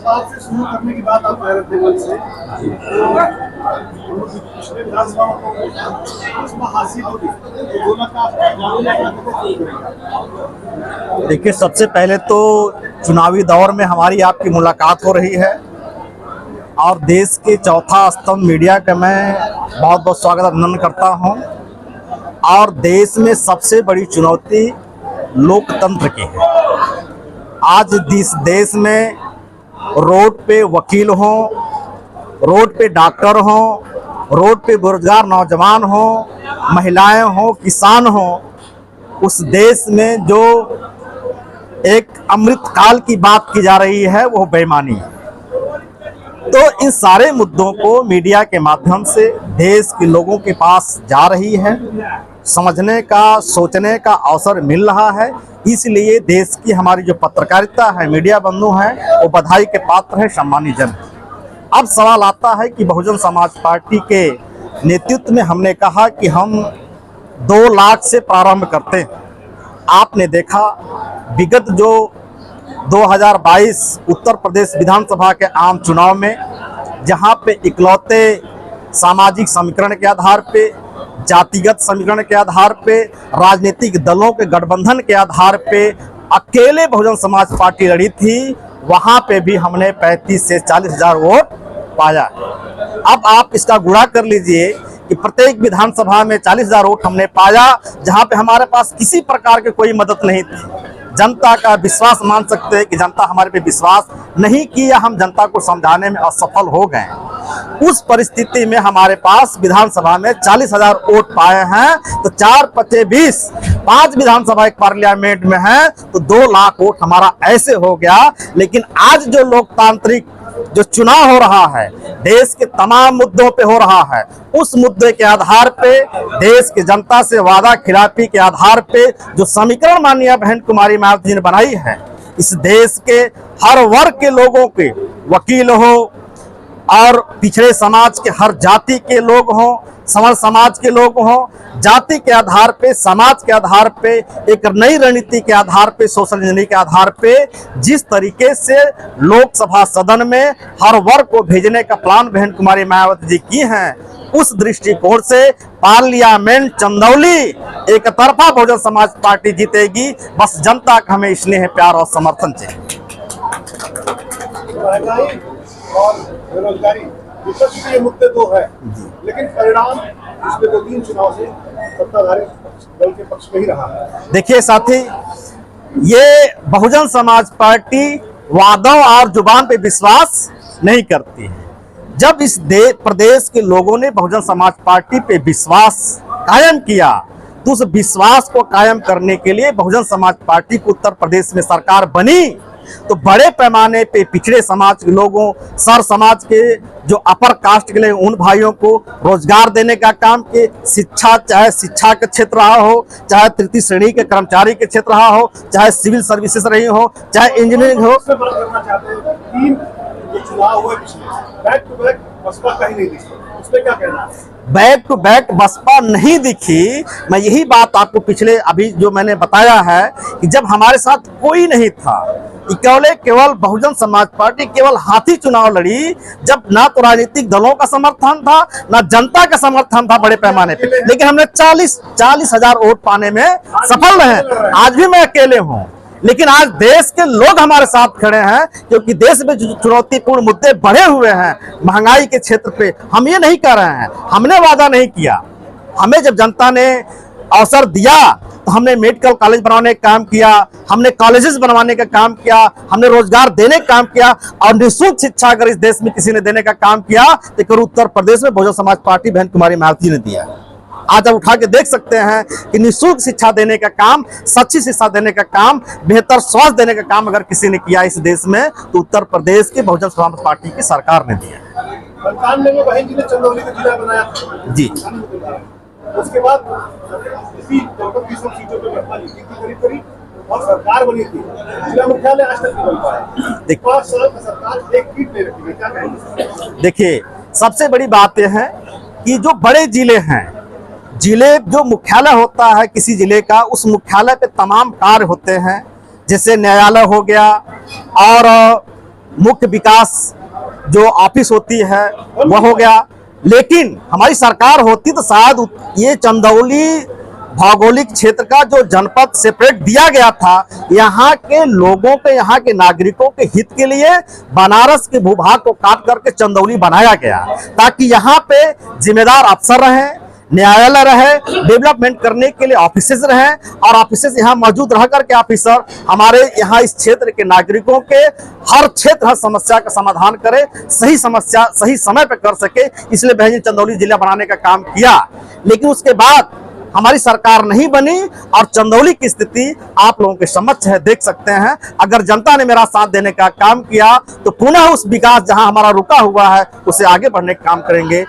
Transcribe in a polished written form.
बात से शुरू करने की बात आप कह रहे थे कल से, पिछले विधानसभा में हासिल होगी तो देखिए, सबसे पहले तो चुनावी दौर में हमारी आपकी मुलाकात हो रही है और देश के चौथा स्तंभ मीडिया का मैं बहुत बहुत स्वागत अभिनंदन करता हूं। और देश में सबसे बड़ी चुनौती लोकतंत्र की है। आज इस देश में रोड पे वकील हों, रोड पे डॉक्टर हों, रोड पे बेरोजगार नौजवान हों, महिलाएं हों, किसान हों, उस देश में जो एक अमृत काल की बात की जा रही है वो बेईमानी है। तो इन सारे मुद्दों को मीडिया के माध्यम से देश के लोगों के पास जा रही है, समझने का, सोचने का अवसर मिल रहा है। इसलिए देश की हमारी जो पत्रकारिता है, मीडिया बंधु हैं, वो बधाई के पात्र है, सम्मानीय जन। अब सवाल आता है कि बहुजन समाज पार्टी के नेतृत्व में हमने कहा कि हम 2 लाख से प्रारंभ करते हैं। आपने देखा विगत जो 2022 उत्तर प्रदेश विधानसभा के आम चुनाव में, जहां पे इकलौते सामाजिक समीकरण के आधार पे, जातिगत समीकरण के आधार पे, राजनीतिक दलों के गठबंधन के आधार पे अकेले बहुजन समाज पार्टी लड़ी थी, वहां पे भी हमने 35 से 40 हजार वोट पाया। अब आप इसका गुणा कर लीजिए कि प्रत्येक विधानसभा में 40 हजार वोट हमने पाया, जहां पे हमारे पास किसी प्रकार की कोई मदद नहीं थी। जनता का विश्वास मान सकते हैं कि जनता हमारे पे विश्वास नहीं किया, हम जनता को समझाने में असफल हो गए। उस परिस्थिति में हमारे पास विधानसभा में 40 हजार वोट पाए हैं, तो 4-5-20 5 विधानसभा एक पार्लियामेंट में है, तो 2 लाख वोट हमारा ऐसे हो गया। लेकिन आज जो लोकतांत्रिक जो चुनाव हो रहा है, देश के तमाम मुद्दों पे हो रहा है, उस मुद्दे के आधार पे, देश की जनता से वादा खिलाफी के आधार पे जो समीकरण माननीय बहन कुमारी मायावती जी ने बनाई है, इस देश के हर वर्ग के लोगों के, वकील हो और पिछड़े समाज के हर जाति के लोग हों, समर समाज के लोग हों, जाति के आधार पे, समाज के आधार पे, एक नई रणनीति के आधार पे, सोशल इंजीनियरिंग के आधार पे जिस तरीके से लोकसभा सदन में हर वर्ग को भेजने का प्लान बहन कुमारी मायावती जी की हैं, उस दृष्टिकोण से पार्लियामेंट चंदौली एक तरफा बहुजन समाज पार्टी जीतेगी। बस जनता का हमें स्नेह, प्यार और समर्थन चाहिए। और बेरोजगारी, विपक्ष के मुद्दे 2 है, लेकिन परिणाम पिछले 2-3 चुनाव से सत्ताधारी दल के पक्ष में ही रहा है। देखिए साथी, ये बहुजन समाज पार्टी वादों और जुबान पे विश्वास नहीं करती है। जब इस प्रदेश के लोगों ने बहुजन समाज पार्टी पे विश्वास कायम किया, तो उस विश्वास को कायम करने के लिए बहुजन समाज पार्टी को उत्तर प्रदेश में सरकार बनी, तो बड़े पैमाने पे पिछड़े समाज के लोगों, सर समाज के जो अपर कास्ट के लिए उन भाइयों को रोजगार देने का काम किए। शिक्षा, चाहे शिक्षा का क्षेत्र रहा हो, चाहे तृतीय श्रेणी के कर्मचारी के क्षेत्र रहा हो, चाहे सिविल सर्विसेज रही हो, चाहे इंजीनियरिंग हो। चुनाव हुए बैक टू बैक बसपा कहीं नहीं दिखी, उस पर क्या कहना है? बैक टू बैक बसपा नहीं दिखी। मैं यही बात आपको पिछले अभी जो मैंने बताया है कि जब हमारे साथ कोई नहीं था, केवल बहुजन समाज पार्टी केवल हाथी चुनाव लड़ी, जब ना तो राजनीतिक दलों का समर्थन था, ना जनता का समर्थन था बड़े पैमाने पे, लेकिन हमने 40 हजार वोट पाने में सफल रहे। आज भी मैं अकेले हूं, लेकिन आज देश के लोग हमारे साथ खड़े हैं, क्योंकि देश में जो चुनौतीपूर्ण मुद्दे बढ़े हुए हैं महंगाई के क्षेत्र पे, हम ये नहीं कर रहे हैं, हमने वादा नहीं किया। हमें जब जनता ने अवसर दिया तो हमने मेडिकल कॉलेज बनवाने का काम किया, हमने कॉलेजेस बनवाने का काम किया, हमने रोजगार देने का काम किया, और निःशुल्क शिक्षा अगर इस देश में किसी ने देने का काम किया तो उत्तर प्रदेश में बहुजन समाज पार्टी बहन कुमारी मायावती ने दिया। आज आप उठा के देख सकते हैं कि निःशुल्क शिक्षा देने का काम, सच्ची शिक्षा देने का काम, बेहतर स्वास्थ्य देने का काम अगर किसी ने किया इस देश में, तो उत्तर प्रदेश की बहुजन समाज पार्टी की सरकार ने दिया। सरकार ने बहन जी ने चंदौली का जिला बनाया जी, उसके बाद इसी सीटों पे बसपा जीती थी करीब, और सरकार बनी थी, जिला मुख्यालय आज तक नहीं बन पाया। 5 साल का सरकार एक सीट ले रखी है, क्या कहेंगे? देखिए, सबसे बड़ी बात यह है कि जो बड़े जिले हैं, जिले जो मुख्यालय होता है किसी जिले का, उस मुख्यालय पे तमाम कार्य होते हैं, जैसे न्यायालय हो गया और मुख्य विकास जो ऑफिस होती है वह हो गया। लेकिन हमारी सरकार होती तो शायद ये चंदौली भौगोलिक क्षेत्र का जो जनपद सेपरेट दिया गया था, यहाँ के लोगों के, यहाँ के नागरिकों के हित के लिए बनारस के भूभाग को काट करके चंदौली बनाया गया, ताकि यहाँ पे जिम्मेदार अफसर रहें, न्यायालय रहे, डेवलपमेंट करने के लिए ऑफिसेज रहें, और ऑफिसेज यहाँ मौजूद रह करके ऑफिसर हमारे यहाँ इस क्षेत्र के नागरिकों के हर क्षेत्र, हर समस्या का समाधान करे, सही समस्या सही समय पर कर सके। इसलिए बहन चंदौली जिला बनाने का काम किया। लेकिन उसके बाद हमारी सरकार नहीं बनी और चंदौली की स्थिति आप लोगों के समक्ष है, देख सकते हैं। अगर जनता ने मेरा साथ देने का काम किया तो पुनः उस विकास जहां हमारा रुका हुआ है उसे आगे बढ़ने का काम करेंगे।